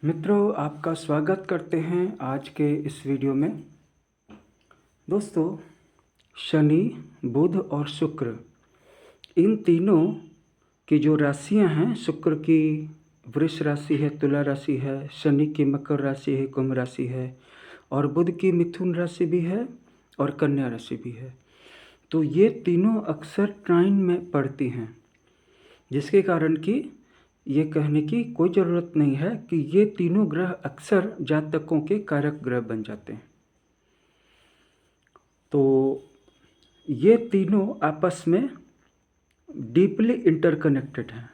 मित्रों, आपका स्वागत करते हैं आज के इस वीडियो में। दोस्तों, शनि, बुध और शुक्र, इन तीनों की जो राशियां हैं, शुक्र की वृष राशि है, तुला राशि है, शनि की मकर राशि है, कुंभ राशि है, और बुध की मिथुन राशि भी है और कन्या राशि भी है। तो ये तीनों अक्सर ट्राइन में पड़ती हैं, जिसके कारण कि ये कहने की कोई ज़रूरत नहीं है कि ये तीनों ग्रह अक्सर जातकों के कारक ग्रह बन जाते हैं। तो ये तीनों आपस में डीपली इंटरकनेक्टेड हैं।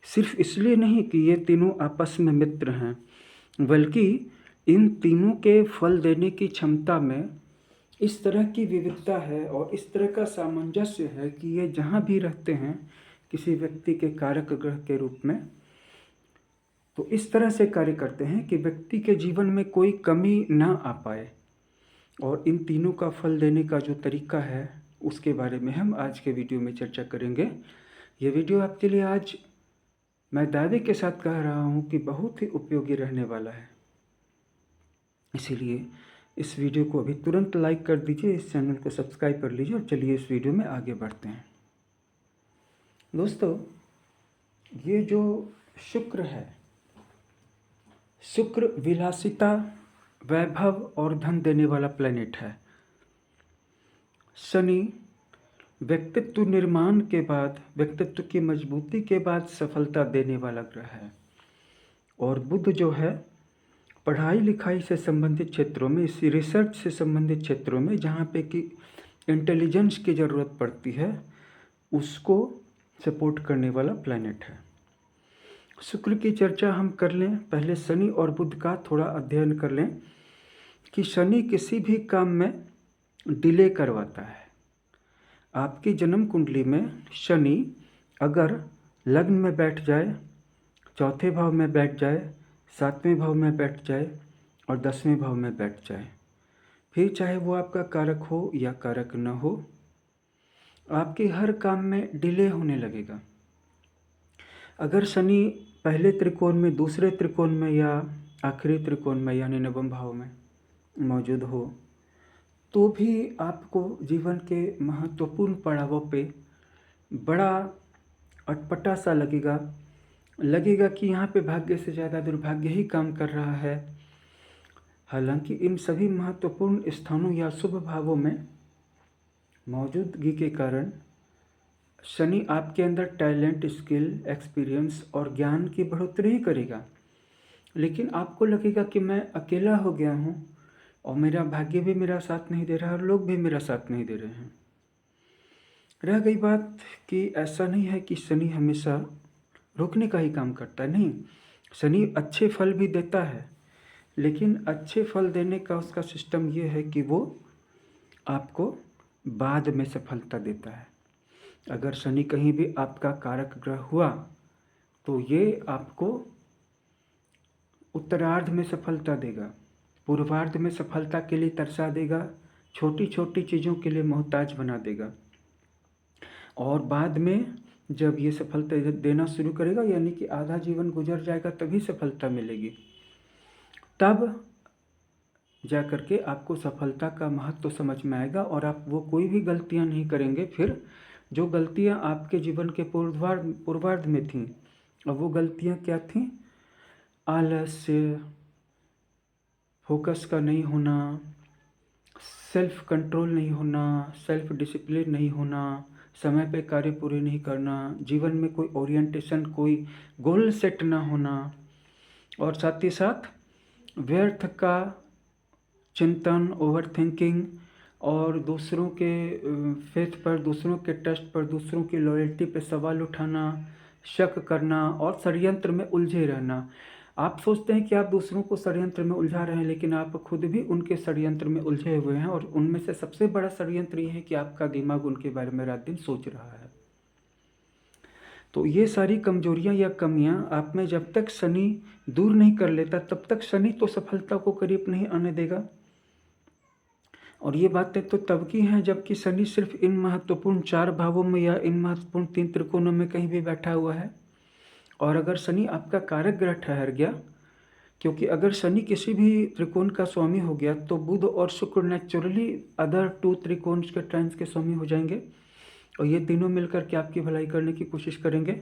सिर्फ इसलिए नहीं कि ये तीनों आपस में मित्र हैं, बल्कि इन तीनों के फल देने की क्षमता में इस तरह की विविधता है और इस तरह का सामंजस्य है कि ये जहाँ भी रहते हैं किसी व्यक्ति के कारक ग्रह के रूप में, तो इस तरह से कार्य करते हैं कि व्यक्ति के जीवन में कोई कमी ना आ पाए। और इन तीनों का फल देने का जो तरीका है उसके बारे में हम आज के वीडियो में चर्चा करेंगे। ये वीडियो आपके लिए आज मैं दावे के साथ कह रहा हूँ कि बहुत ही उपयोगी रहने वाला है। इसीलिए इस वीडियो को अभी तुरंत लाइक कर दीजिए, इस चैनल को सब्सक्राइब कर लीजिए और चलिए इस वीडियो में आगे बढ़ते हैं। दोस्तों, ये जो शुक्र है, शुक्र विलासिता, वैभव और धन देने वाला प्लैनेट है। शनि व्यक्तित्व निर्माण के बाद, व्यक्तित्व की मजबूती के बाद सफलता देने वाला ग्रह है। और बुध जो है पढ़ाई लिखाई से संबंधित क्षेत्रों में, इसी रिसर्च से संबंधित क्षेत्रों में जहाँ पे कि इंटेलिजेंस की ज़रूरत पड़ती है, उसको सपोर्ट करने वाला प्लैनेट है। शुक्र की चर्चा हम कर लें। पहले शनि और बुध का थोड़ा अध्ययन कर लें कि शनि किसी भी काम में डिले करवाता है। आपकी जन्म कुंडली में शनि अगर लग्न में बैठ जाए, चौथे भाव में बैठ जाए, सातवें भाव में बैठ जाए और 10वें भाव में बैठ जाए, फिर चाहे वो आपका कारक हो या कारक न हो, आपके हर काम में डिले होने लगेगा। अगर शनि पहले त्रिकोण में, दूसरे त्रिकोण में या आखिरी त्रिकोण में यानी नवम भाव में मौजूद हो, तो भी आपको जीवन के महत्वपूर्ण पड़ावों पे बड़ा अटपटा सा लगेगा कि यहाँ पे भाग्य से ज़्यादा दुर्भाग्य ही काम कर रहा है। हालांकि इन सभी महत्वपूर्ण स्थानों या शुभ भावों में मौजूदगी के कारण शनि आपके अंदर टैलेंट, स्किल, एक्सपीरियंस और ज्ञान की बढ़ोतरी ही करेगा। लेकिन आपको लगेगा कि मैं अकेला हो गया हूँ और मेरा भाग्य भी मेरा साथ नहीं दे रहा और लोग भी मेरा साथ नहीं दे रहे हैं। रह गई बात कि ऐसा नहीं है कि शनि हमेशा रोकने का ही काम करता है, नहीं। शनि अच्छे फल भी देता है, लेकिन अच्छे फल देने का उसका सिस्टम ये है कि वो आपको बाद में सफलता देता है। अगर शनि कहीं भी आपका कारक ग्रह हुआ तो ये आपको उत्तरार्ध में सफलता देगा, पूर्वार्ध में सफलता के लिए तरसा देगा, छोटी छोटी चीज़ों के लिए मोहताज बना देगा। और बाद में जब ये सफलता देना शुरू करेगा, यानी कि आधा जीवन गुजर जाएगा तभी सफलता मिलेगी, तब जा कर के आपको सफलता का महत्व समझ में आएगा और आप वो कोई भी गलतियां नहीं करेंगे। फिर जो गलतियां आपके जीवन के पूर्वार्ध में थीं, अब वो गलतियां क्या थीं? आलस्य, फोकस का नहीं होना, सेल्फ कंट्रोल नहीं होना, सेल्फ डिसिप्लिन नहीं होना, समय पे कार्य पूरे नहीं करना, जीवन में कोई ओरिएंटेशन, कोई गोल सेट ना होना, और साथ ही साथ व्यर्थ का चिंतन, ओवर थिंकिंग और दूसरों के फेथ पर, दूसरों के ट्रस्ट पर, दूसरों की लॉयल्टी पे सवाल उठाना, शक करना और षड्यंत्र में उलझे रहना। आप सोचते हैं कि आप दूसरों को षड्यंत्र में उलझा रहे हैं, लेकिन आप खुद भी उनके षड्यंत्र में उलझे हुए हैं। और उनमें से सबसे बड़ा षड्यंत्र ये है कि आपका दिमाग उनके बारे में रात दिन सोच रहा है। तो ये सारी कमजोरियां या कमियां आप में जब तक शनि दूर नहीं कर लेता, तब तक शनि तो सफलता को करीब नहीं आने देगा। और ये बातें तो तब की हैं जबकि शनि सिर्फ इन महत्वपूर्ण 4 भावों में या इन महत्वपूर्ण 3 त्रिकोणों में कहीं भी बैठा हुआ है। और अगर शनि आपका कारक ग्रह ठहर गया, क्योंकि अगर शनि किसी भी त्रिकोण का स्वामी हो गया तो बुध और शुक्र नेचुरली अदर 2 त्रिकोण के ट्राइन्स के स्वामी हो जाएंगे और ये तीनों मिलकर के आपकी भलाई करने की कोशिश करेंगे।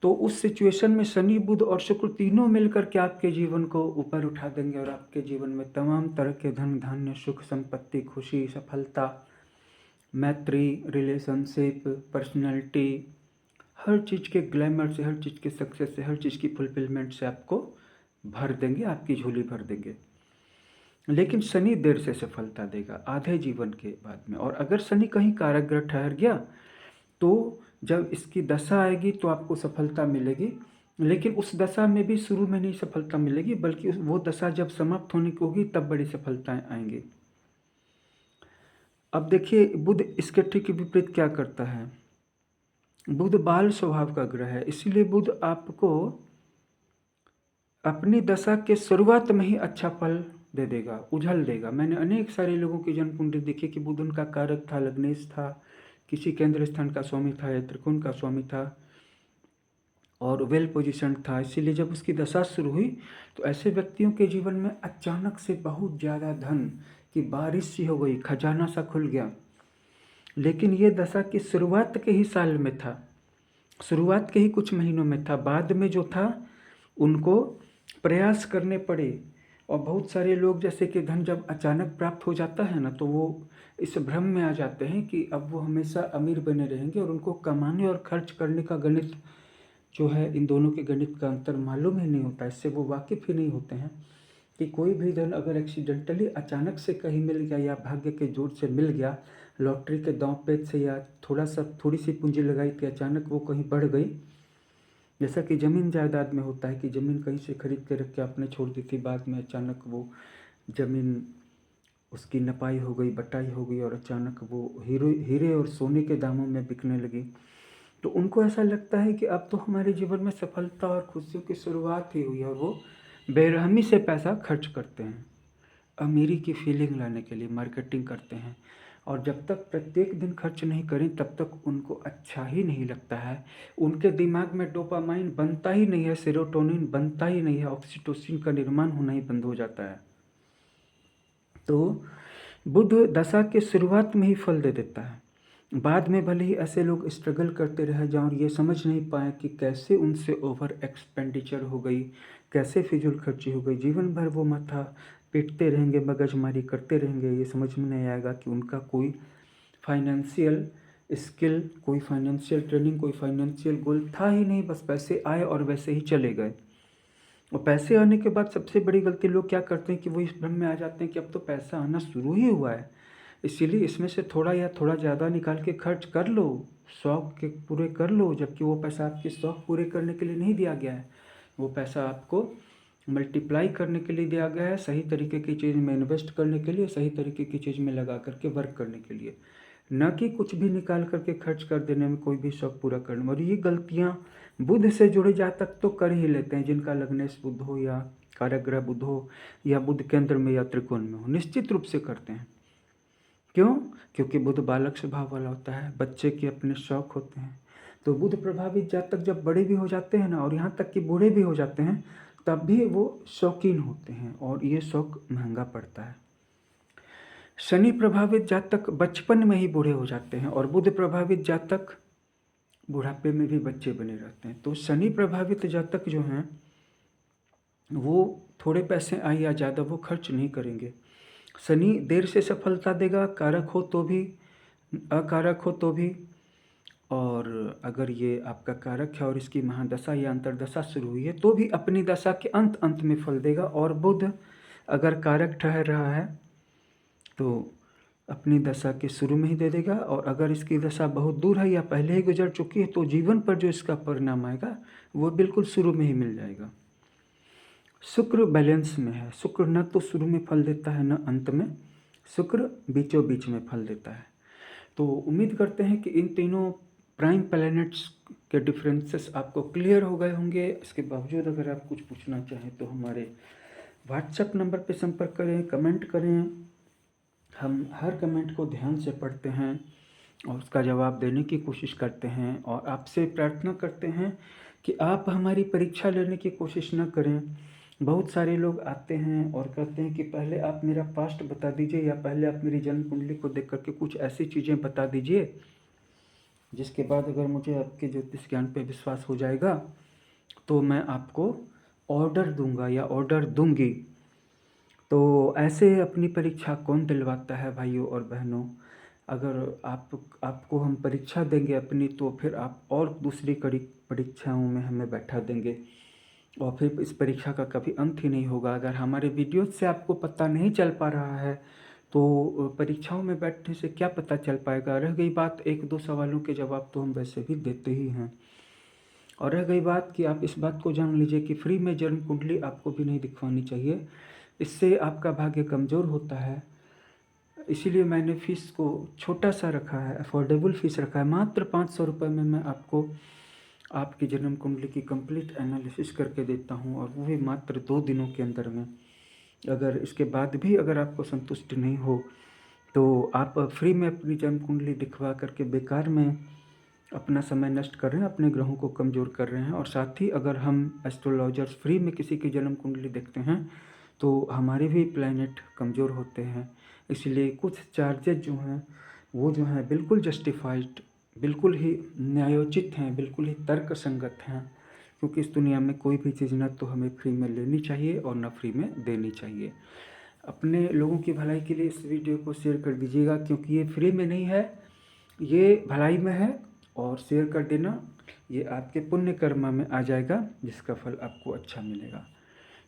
तो उस सिचुएशन में शनि बुध और शुक्र तीनों मिलकर के आपके जीवन को ऊपर उठा देंगे और आपके जीवन में तमाम तरह के धन धान्य सुख संपत्ति खुशी सफलता मैत्री रिलेशनशिप पर्सनैलिटी हर चीज़ के ग्लैमर से हर चीज़ के सक्सेस से हर चीज़ की फुलफिलमेंट से आपको भर देंगे, आपकी झोली भर देंगे। लेकिन शनि देर से सफलता देगा आधे जीवन के बाद में। और अगर शनि कहीं कारक ग्रह ठहर गया तो जब इसकी दशा आएगी तो आपको सफलता मिलेगी, लेकिन उस दशा में भी शुरू में नहीं सफलता मिलेगी, बल्कि वो दशा जब समाप्त होने की होगी तब बड़ी सफलताएं आएंगी। अब देखिए बुध इसके ठीक विपरीत क्या करता है। बुध बाल स्वभाव का ग्रह है, इसीलिए बुध आपको अपनी दशा के शुरुआत में ही अच्छा फल दे देगा, उझल देगा। मैंने अनेक सारे लोगों की जन्म कुंडली देखी कि बुध उनका कारक था, लग्नेश था, किसी केंद्र स्थान का स्वामी था या त्रिकोण का स्वामी था और वेल पोजिशन था। इसीलिए जब उसकी दशा शुरू हुई तो ऐसे व्यक्तियों के जीवन में अचानक से बहुत ज़्यादा धन की बारिश सी हो गई, खजाना सा खुल गया। लेकिन ये दशा की शुरुआत के ही साल में था, शुरुआत के ही कुछ महीनों में था। बाद में जो था उनको प्रयास करने पड़े और बहुत सारे लोग जैसे कि धन जब अचानक प्राप्त हो जाता है ना तो वो इस भ्रम में आ जाते हैं कि अब वो हमेशा अमीर बने रहेंगे और उनको कमाने और खर्च करने का गणित जो है, इन दोनों के गणित का अंतर मालूम ही नहीं होता, इससे वो वाकिफ़ ही नहीं होते हैं कि कोई भी धन अगर एक्सीडेंटली अचानक से कहीं मिल गया या भाग्य के जोर से मिल गया, लॉटरी के दांव पेच से या थोड़ी सी पूंजी लगाई थी अचानक वो कहीं बढ़ गई। जैसा कि ज़मीन जायदाद में होता है कि ज़मीन कहीं से खरीद के रख के आपने छोड़ दी थी, बाद में अचानक वो ज़मीन उसकी नपाई हो गई, बटाई हो गई और अचानक वो हीरे और सोने के दामों में बिकने लगी। तो उनको ऐसा लगता है कि अब तो हमारे जीवन में सफलता और खुशियों की शुरुआत ही हुई है और वो बेरहमी से पैसा खर्च करते हैं, अमीरी की फीलिंग लाने के लिए मार्केटिंग करते हैं। और जब तक प्रत्येक दिन खर्च नहीं करें तब तक उनको अच्छा ही नहीं लगता है। उनके दिमाग में डोपामाइन बनता ही नहीं है, सेरोटोनिन बनता ही नहीं है, ऑक्सीटोसिन का निर्माण होना ही बंद हो जाता है। तो बुध दशा के शुरुआत में ही फल दे देता है। बाद में भले ही ऐसे लोग स्ट्रगल करते रह जाएं और ये समझ नहीं पाए कि कैसे उनसे ओवर एक्सपेंडिचर हो गई, कैसे फिजूल खर्ची हो गई, जीवन भर वो माथा पीटते रहेंगे, मगजमारी करते रहेंगे, ये समझ में नहीं आएगा कि उनका कोई फाइनेंशियल स्किल, कोई फाइनेंशियल ट्रेनिंग, कोई फाइनेंशियल गोल था ही नहीं, बस पैसे आए और वैसे ही चले गए। और पैसे आने के बाद सबसे बड़ी गलती लोग क्या करते हैं कि वो इस भ्रम में आ जाते हैं कि अब तो पैसा आना शुरू ही हुआ है, इसीलिए इसमें से थोड़ा या थोड़ा ज़्यादा निकाल के खर्च कर लो, शौक के पूरे कर लो, जबकि वो पैसा आपके शौक पूरे करने के लिए नहीं दिया गया है, वो पैसा आपको मल्टीप्लाई करने के लिए दिया गया है, सही तरीके की चीज़ में इन्वेस्ट करने के लिए, सही तरीके की चीज़ में लगा करके वर्क करने के लिए, न कि कुछ भी निकाल करके खर्च कर देने में, कोई भी शौक पूरा करने में। और ये गलतियाँ बुध से जुड़े जातक तो कर ही लेते हैं, जिनका लग्नेश बुध हो या कारक ग्रह बुध हो या बुध केंद्र में या त्रिकोण में हो, निश्चित रूप से करते हैं। क्यों? क्योंकि बुध बालक स्वभाव वाला होता है, बच्चे के अपने शौक होते हैं। तो बुध प्रभावित जातक जब बड़े भी हो जाते हैं ना और यहाँ तक कि बूढ़े भी हो जाते हैं तब भी वो शौकीन होते हैं और ये शौक महंगा पड़ता है। शनि प्रभावित जातक बचपन में ही बूढ़े हो जाते हैं और बुध प्रभावित जातक बुढ़ापे में भी बच्चे बने रहते हैं। तो शनि प्रभावित जातक जो हैं वो थोड़े पैसे आए या ज़्यादा वो खर्च नहीं करेंगे। शनि देर से सफलता देगा, कारक हो तो भी, अकारक हो तो भी। और अगर ये आपका कारक है और इसकी महादशा या अंतर्दशा शुरू हुई है तो भी अपनी दशा के अंत में फल देगा। और बुध अगर कारक ठहर रहा है तो अपनी दशा के शुरू में ही दे देगा, और अगर इसकी दशा बहुत दूर है या पहले ही गुजर चुकी है तो जीवन पर जो इसका परिणाम आएगा वो बिल्कुल शुरू में ही मिल जाएगा। शुक्र बैलेंस में है, शुक्र न तो शुरू में फल देता है न अंत में, शुक्र बीचों बीच में फल देता है। तो उम्मीद करते हैं कि इन तीनों प्राइम प्लैनेट्स के डिफरेंसेस आपको क्लियर हो गए होंगे। इसके बावजूद अगर आप कुछ पूछना चाहें तो हमारे व्हाट्सएप नंबर पे संपर्क करें, कमेंट करें। हम हर कमेंट को ध्यान से पढ़ते हैं और उसका जवाब देने की कोशिश करते हैं और आपसे प्रार्थना करते हैं कि आप हमारी परीक्षा लेने की कोशिश न करें, बहुत सारे लोग आते हैं और कहते हैं कि पहले आप मेरा पास्ट बता दीजिए या पहले आप मेरी जन्म कुंडली को देख करके कुछ ऐसी चीज़ें बता दीजिए जिसके बाद अगर मुझे आपके ज्योतिष ज्ञान पे विश्वास हो जाएगा तो मैं आपको ऑर्डर दूंगा या ऑर्डर दूंगी। तो ऐसे अपनी परीक्षा कौन दिलवाता है भाइयों और बहनों। अगर आपको हम परीक्षा देंगे अपनी तो फिर आप और दूसरी कड़ी परीक्षाओं में हमें बैठा देंगे और फिर इस परीक्षा का कभी अंत ही नहीं होगा। अगर हमारे वीडियो से आपको पता नहीं चल पा रहा है तो परीक्षाओं में बैठने से क्या पता चल पाएगा। रह गई बात एक दो सवालों के जवाब तो हम वैसे भी देते ही हैं। और रह गई बात कि आप इस बात को जान लीजिए कि फ्री में जन्म कुंडली आपको भी नहीं दिखवानी चाहिए, इससे आपका भाग्य कमज़ोर होता है। इसीलिए मैंने फ़ीस को छोटा सा रखा है, अफोर्डेबल फ़ीस रखा है। मात्र 500 रुपये में मैं आपको आपकी जन्म कुंडली की कंप्लीट एनालिसिस करके देता हूँ और वो भी मात्र 2 दिनों के अंदर में। अगर इसके बाद भी अगर आपको संतुष्टि नहीं हो तो आप फ्री में अपनी जन्म कुंडली दिखवा करके बेकार में अपना समय नष्ट कर रहे हैं, अपने ग्रहों को कमज़ोर कर रहे हैं। और साथ ही अगर हम एस्ट्रोलॉजर्स फ्री में किसी की जन्म कुंडली देखते हैं तो हमारे भी प्लैनेट कमज़ोर होते हैं। इसलिए कुछ चार्जेज जो हैं वो जो हैं बिल्कुल जस्टिफाइड, बिल्कुल ही न्यायोचित हैं, बिल्कुल ही तर्क संगत हैं। क्योंकि इस दुनिया में कोई भी चीज़ ना तो हमें फ्री में लेनी चाहिए और ना फ्री में देनी चाहिए। अपने लोगों की भलाई के लिए इस वीडियो को शेयर कर दीजिएगा, क्योंकि ये फ्री में नहीं है, ये भलाई में है। और शेयर कर देना, ये आपके पुण्य कर्मा में आ जाएगा जिसका फल आपको अच्छा मिलेगा।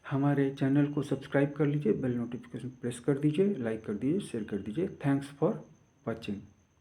हमारे चैनल को सब्सक्राइब कर लीजिए, बेल नोटिफिकेशन प्रेस कर दीजिए, लाइक कर दीजिए, शेयर कर दीजिए। Thanks for watching.